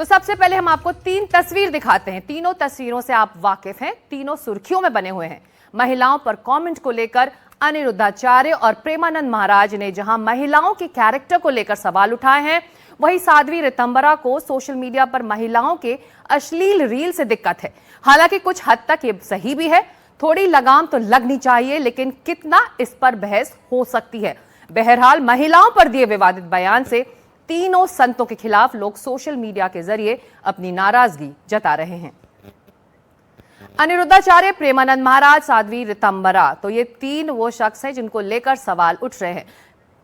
तो सबसे पहले हम आपको 3 तस्वीर दिखाते हैं। तीनों तस्वीरों से आप वाकिफ हैं, तीनों सुर्खियों में बने हुए हैं। महिलाओं पर कमेंट को लेकर अनिरुद्धाचार्य और प्रेमानंद महाराज ने जहां महिलाओं के कैरेक्टर को लेकर सवाल उठाए हैं, वहीं साध्वी ऋतंबरा को सोशल मीडिया पर महिलाओं के अश्लील रील से दिक्कत है। हालांकि कुछ हद तक ये सही भी है, थोड़ी लगाम तो लगनी चाहिए, लेकिन कितना, इस पर बहस हो सकती है। बहरहाल महिलाओं पर दिए विवादित बयान से तीनों संतों के खिलाफ लोग सोशल मीडिया के जरिए अपनी नाराजगी जता रहे हैं। अनिरुद्धाचार्य, प्रेमानंद महाराज, साध्वी ऋतंबरा, तो ये 3 वो शख्स हैं जिनको लेकर सवाल उठ रहे हैं।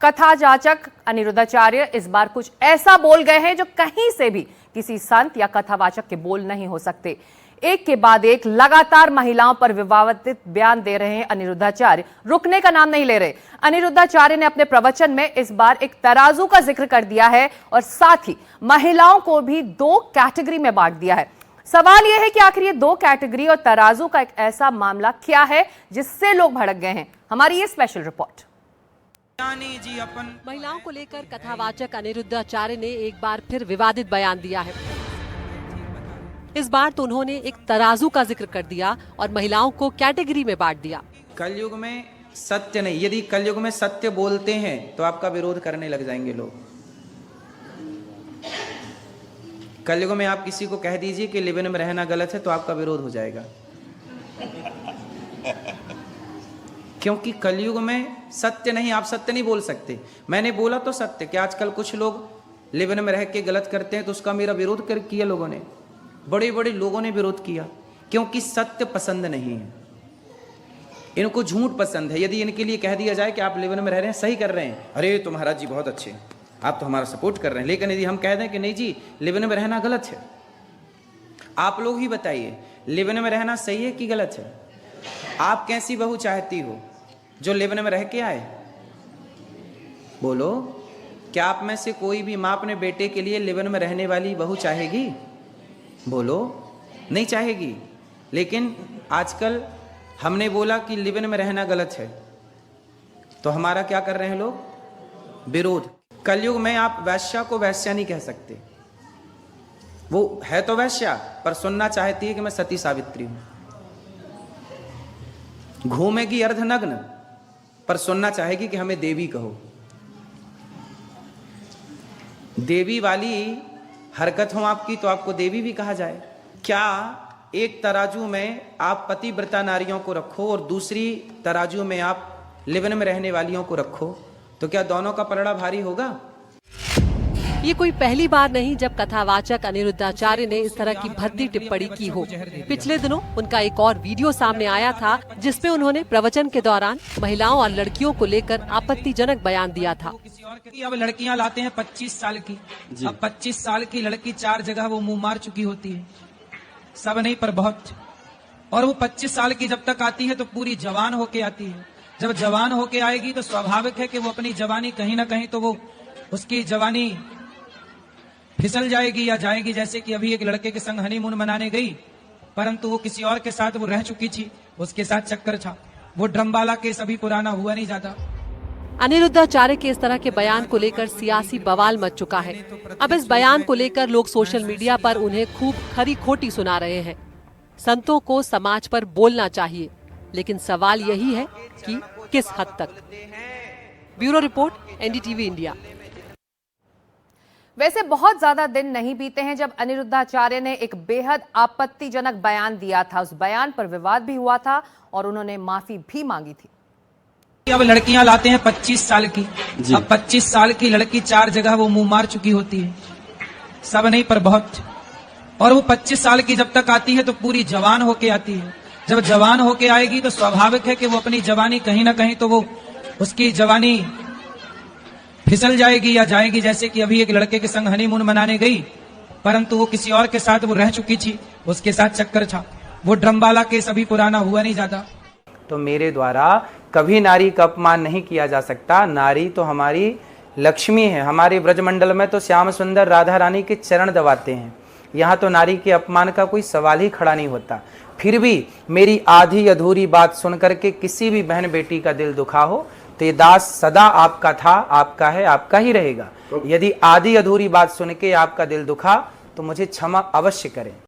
कथा जाचक अनिरुद्धाचार्य इस बार कुछ ऐसा बोल गए हैं जो कहीं से भी किसी संत या कथावाचक के बोल नहीं हो सकते। एक के बाद एक लगातार महिलाओं पर विवादित बयान दे रहे हैं अनिरुद्धाचार्य, रुकने का नाम नहीं ले रहे। अनिरुद्धाचार्य ने अपने प्रवचन में इस बार एक तराजू का जिक्र कर दिया है और साथ ही महिलाओं को भी 2 कैटेगरी में बांट दिया है। सवाल यह है कि आखिर ये 2 कैटेगरी और तराजू का एक ऐसा मामला क्या है जिससे लोग भड़क गए हैं। हमारी ये स्पेशल रिपोर्ट। महिलाओं को लेकर कथावाचक अनिरुद्धाचार्य ने एक बार फिर विवादित बयान दिया है। इस बार तो उन्होंने एक तराजू का जिक्र कर दिया और महिलाओं को कैटेगरी में बांट दिया। कलयुग में सत्य नहीं, यदि कलयुग में सत्य बोलते हैं तो आपका विरोध करने लग जाएंगे लोग। कलयुग में आप किसी को कह दीजिए कि लिव इन में रहना गलत है तो आपका विरोध हो जाएगा, क्योंकि कलयुग में सत्य नहीं, आप सत्य नहीं बोल सकते। मैंने बोला तो सत्य कि आजकल कुछ लोग लिव इन में रह के गलत करते हैं, तो उसका मेरा विरोध किया लोगों ने, बड़े बड़े लोगों ने विरोध किया, क्योंकि सत्य पसंद नहीं है, इनको झूठ पसंद है। यदि इनके लिए कह दिया जाए कि आप लिव इन में रह रहे हैं, सही कर रहे हैं, अरे तो महाराज जी बहुत अच्छे, आप तो हमारा सपोर्ट कर रहे हैं, लेकिन यदि हम कह दें कि नहीं जी लिव इन में रहना गलत है, आप लोग ही बताइए लिव इन में रहना सही है कि गलत है? आप कैसी बहू चाहती हो जो लिव इन में रह के आए? बोलो, क्या आप में से कोई भी माँ अपने बेटे के लिए लिव इन में रहने वाली बहू चाहेगी? बोलो, नहीं चाहेगी। लेकिन आजकल हमने बोला कि लिव इन में रहना गलत है, तो हमारा क्या कर रहे हैं लोग? विरोध। कलयुग में आप वैश्या को वैश्या नहीं कह सकते, वो है तो वैश्या पर सुनना चाहती है कि मैं सती सावित्री हूं। घूमेगी अर्धनग्न पर सुनना चाहेगी कि हमें देवी कहो। देवी वाली हरकत हो आपकी तो आपको देवी भी कहा जाए। क्या एक तराजू में आप पतिव्रता नारियों को रखो और दूसरी तराजू में आप लिव इन में रहने वालियों को रखो, तो क्या दोनों का पलड़ा भारी होगा? ये कोई पहली बार नहीं जब कथावाचक अनिरुद्धाचार्य ने इस तरह की भद्दी टिप्पणी की हो। पिछले दिनों उनका एक और वीडियो सामने आया था जिसमें उन्होंने प्रवचन के दौरान महिलाओं और लड़कियों को लेकर आपत्तिजनक बयान दिया था। अब लड़कियां लाते हैं 25 साल की, अब 25 साल की लड़की 4 जगह वो मुंह मार चुकी होती है, सब नहीं पर बहुत। और वो 25 साल की जब तक आती है तो पूरी जवान होके आती है। जब जवान होके आएगी तो स्वाभाविक है कि वो अपनी जवानी कहीं ना कहीं तो वो उसकी जवानी फिसल जाएगी या जाएगी। जैसे कि अभी एक लड़के के संग हनीमून मनाने गई, परंतु वो किसी और के साथ वो रह चुकी थी, उसके साथ चक्कर था। वो ड्रम्बाला केस अभी पुराना हुआ नहीं जाता। अनिरुद्धाचार्य के इस तरह के बयान को लेकर सियासी बवाल मच चुका है। अब इस बयान को लेकर लोग सोशल मीडिया पर उन्हें खूब खरी खोटी सुना रहे हैं। संतों को समाज पर बोलना चाहिए, लेकिन सवाल यही है कि किस हद तक। Bureau report, NDTV India. वैसे बहुत ज्यादा दिन नहीं बीते हैं जब अनिरुद्धाचार्य ने एक बेहद आपत्तिजनक बयान दिया था। उस बयान पर विवाद भी हुआ था और उन्होंने माफी भी मांगी थी। अब लड़कियां लाते हैं 25 साल की, अब 25 साल की लड़की 4 जगह वो मुंह मार चुकी होती है, सब नहीं पर बहुत। और वो 25 साल की जब तक आती है तो पूरी जवान होके आती है। जब जवान होके आएगी तो स्वाभाविक है कि वो अपनी जवानी कहीं ना कहीं तो वो उसकी जवानी फिसल जाएगी या जाएगी। जैसे कि अभी एक लड़के के संग हनीमून मनाने गई, परंतु वो किसी और के साथ वो रह चुकी थी, उसके साथ चक्कर था। वो ड्रम्बाला केस अभी पुराना हुआ नहीं जाता। तो मेरे द्वारा कभी नारी का अपमान नहीं किया जा सकता। नारी तो हमारी लक्ष्मी है। हमारे ब्रजमंडल में तो श्याम सुंदर राधा रानी के चरण दबाते हैं। यहाँ तो नारी के अपमान का कोई सवाल ही खड़ा नहीं होता। फिर भी मेरी आधी अधूरी बात सुनकर के किसी भी बहन बेटी का दिल दुखा हो तो ये दास सदा आपका था, आपका है, आपका ही रहेगा। यदि आधी अधूरी बात सुन के आपका दिल दुखा तो मुझे क्षमा अवश्य करें।